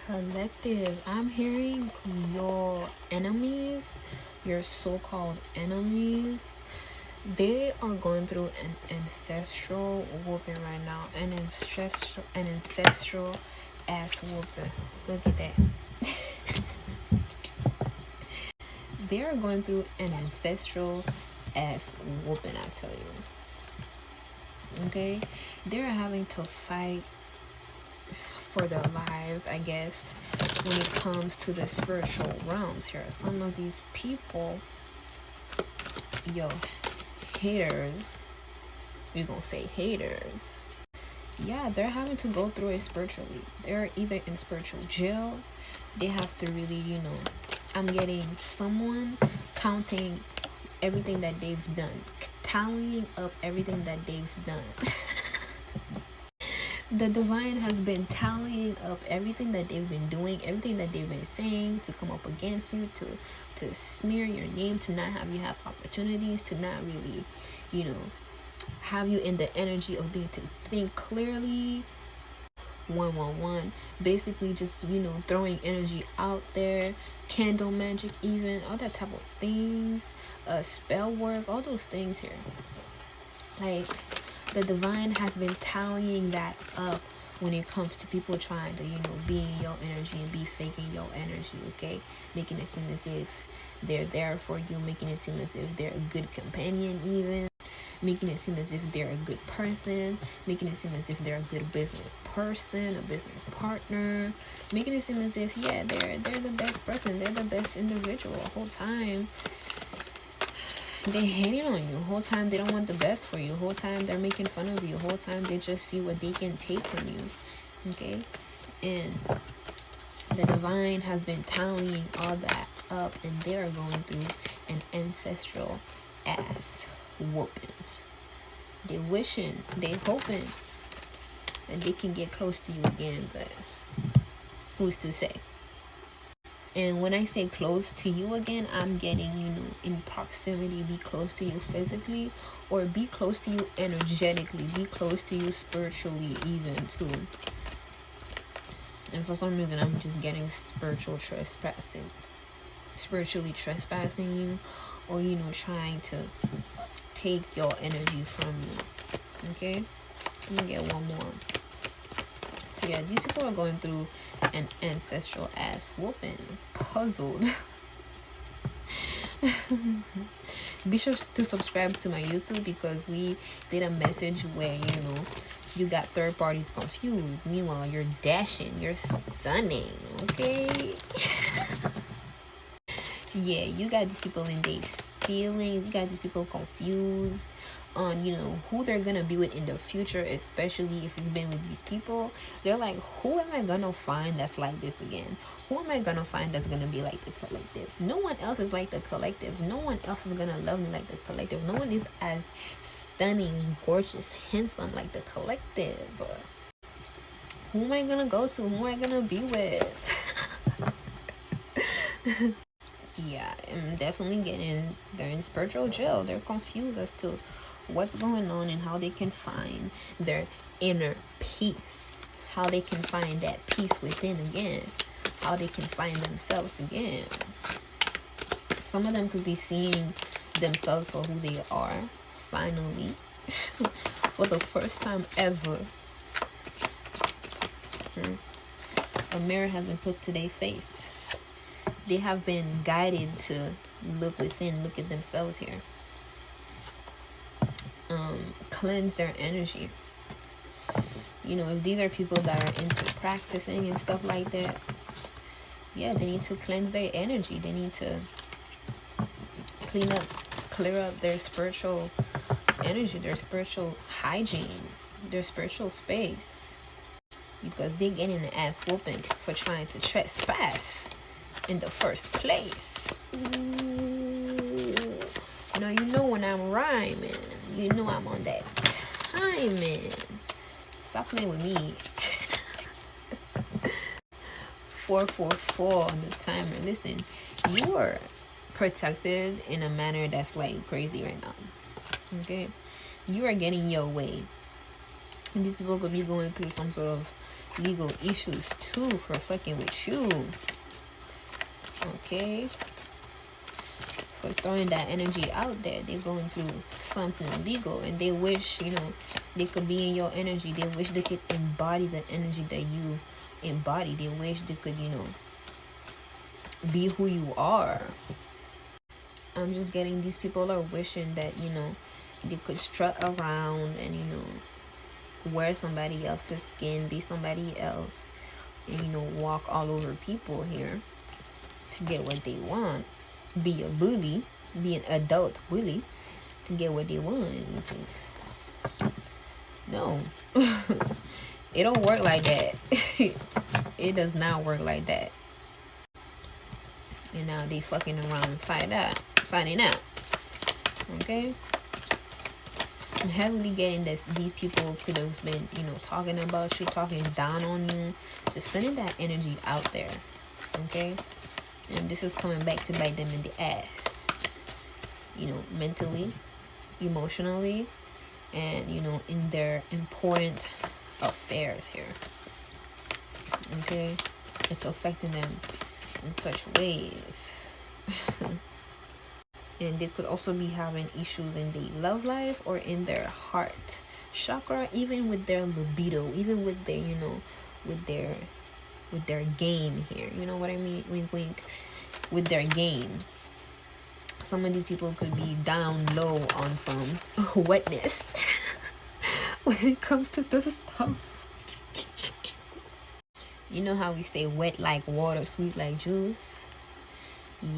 Collective, I'm hearing your enemies, your so-called enemies, they are going through an ancestral whooping right now. An ancestral ass whooping. Look at that. They are going through an ancestral ass whooping, I tell you. Okay? They're having to fight for their lives, I guess, when it comes to the spiritual realms here. Some of these people, haters, we're gonna say haters, yeah, they're having to go through it spiritually. They're either in spiritual jail, they have to really, I'm getting someone counting everything that they've done, tallying up everything that they've done. The divine has been tallying up everything that they've been doing, everything that they've been saying to come up against you, to smear your name, to not have you have opportunities, to not really, have you in the energy of being to think clearly. 111, basically just throwing energy out there, candle magic, even all that type of things, spell work, all those things here. Like, the divine has been tallying that up when it comes to people trying to, be in your energy and be faking your energy, okay? Making it seem as if they're there for you, making it seem as if they're a good companion, even making it seem as if they're a good person, making it seem as if they're a good business person, a business partner, making it seem as if, yeah, they're the best person, they're the best individual. The whole time they hating on you, the whole time they don't want the best for you, the whole time they're making fun of you, the whole time they just see what they can take from you, okay? And the divine has been tallying all that up, and they're going through an ancestral ass whooping. They wishing, they hoping that they can get close to you again, but who's to say? And when I say close to you again, I'm getting, in proximity, be close to you physically, or be close to you energetically, be close to you spiritually even too. And for some reason, I'm just getting spiritually trespassing you, or, trying to take your energy from you, okay? Let me get one more. So yeah, these people are going through an ancestral ass whooping. Puzzled. Be sure to subscribe to my YouTube, because we did a message where, you got third parties confused. Meanwhile, you're dashing, you're stunning, okay? Yeah, you got these people in their feelings, you got these people confused on who they're gonna be with in the future, especially if you've been with these people. They're like, who am I gonna find that's like this again? Who am I gonna find that's gonna be like the collective? No one else is like the collective. No one else is gonna love me like the collective. No one is as stunning, gorgeous, handsome like the collective. Who am I gonna go to? Who am I gonna be with? Yeah, I'm definitely getting, they're in spiritual jail. They're confused as to what's going on and how they can find their inner peace, how they can find that peace within again, how they can find themselves again. Some of them could be seeing themselves for who they are, finally, for the first time ever. A mirror has been put to their face. They have been guided to look within, look at themselves here. Cleanse their energy. If these are people that are into practicing and stuff like that, yeah, they need to cleanse their energy. They need to clear up their spiritual energy, their spiritual hygiene, their spiritual space, because they getting an ass whooping for trying to trespass in the first place. Ooh. Now when I'm rhyming, I'm on that timing. Stop playing with me. 444 on the timer. Listen, you are protected in a manner that's like crazy right now. Okay, you are getting your way. And these people could be going through some sort of legal issues too for fucking with you. Okay, for throwing that energy out there. They're going through something legal, and they wish, you know, they could be in your energy. They wish they could embody the energy that you embody. They wish they could, you know, be who you are. I'm just getting these people are wishing that, you know, they could strut around and, you know, wear somebody else's skin, be somebody else, and, you know, walk all over people here to get what they want. Be a bully, be an adult bully to get what they want. It's just, no. It don't work like that. It does not work like that. And now they fucking around and finding out. Okay? I'm heavily getting that these people could have been, you know, talking about you, talking down on you, just sending that energy out there. Okay? And this is coming back to bite them in the ass. You know, mentally, emotionally, and, you know, in their important affairs here. Okay? It's affecting them in such ways. And they could also be having issues in their love life or in their heart chakra, even with their libido, even with their, you know, with their game here. You know what I mean? Wink wink. With their game. Some of these people could be down low on some wetness when it comes to this stuff. You know how we say wet like water, sweet like juice?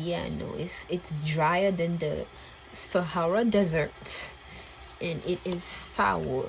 Yeah, no, it's drier than the Sahara Desert, and it is sour.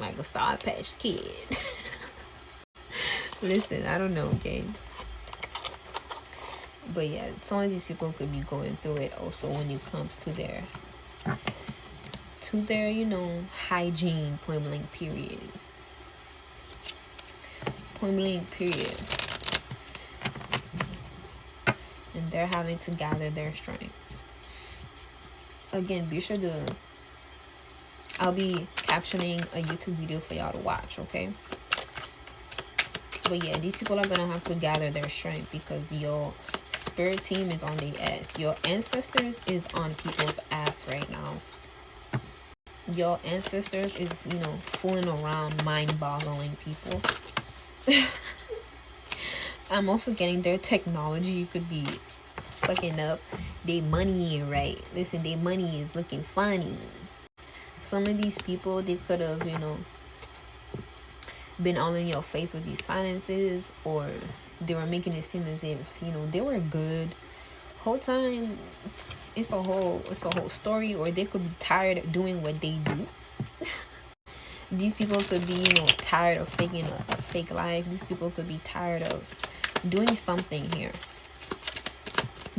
Like a Sour Patch Kid. Listen, I don't know, okay? But yeah, some of these people could be going through it also when it comes to their, you know, hygiene, point blank period. Point blank period. And they're having to gather their strength. Again, be sure to, I'll be captioning a YouTube video for y'all to watch, okay? But yeah, these people are gonna have to gather their strength because your spirit team is on their ass. Your ancestors is on people's ass right now. Your ancestors is, you know, fooling around, mind-boggling people. I'm also getting their technology could be fucking up. They money ain't right. Listen, their money is looking funny. Some of these people, they could have, you know, been all in your face with these finances, or they were making it seem as if, you know, they were good whole time. It's a whole story, or they could be tired of doing what they do. These people could be, you know, tired of faking a fake life. These people could be tired of doing something here,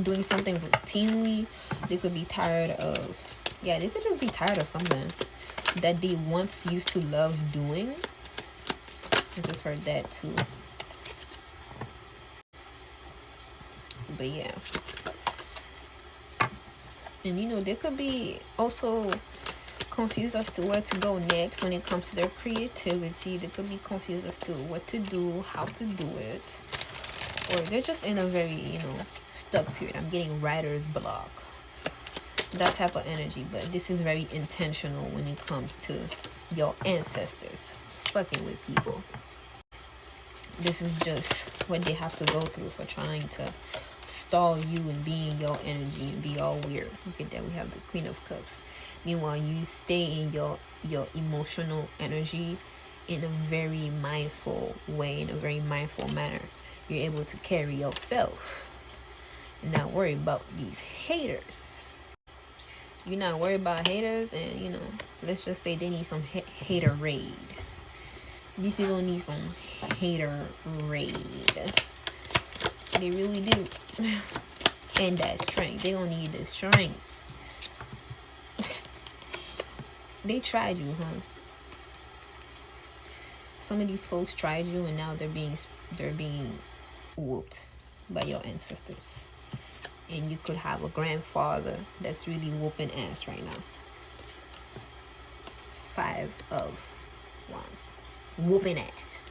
doing something routinely. They could be tired of, yeah, they could just be tired of something that they once used to love doing. I just heard that too. But yeah. And you know, they could be also confused as to where to go next when it comes to their creativity. They could be confused as to what to do, how to do it. Or they're just in a very, you know, stuck period. I'm getting writer's block. That type of energy. But this is very intentional when it comes to your ancestors fucking with people. This is just what they have to go through for trying to stall you and be in your energy and be all weird. Look at that, we have the Queen of Cups. Meanwhile, you stay in your emotional energy in a very mindful way, in a very mindful manner. You're able to carry yourself and not worry about these haters. You're not worried about haters, and you know, let's just say they need some hater raid. These people need some hater raid. They really do. And that strength. They gonna need the strength. They tried you, huh? Some of these folks tried you, and now they're being whooped by your ancestors. And you could have a grandfather that's really whooping ass right now. 5 of Wands. Whooping ass.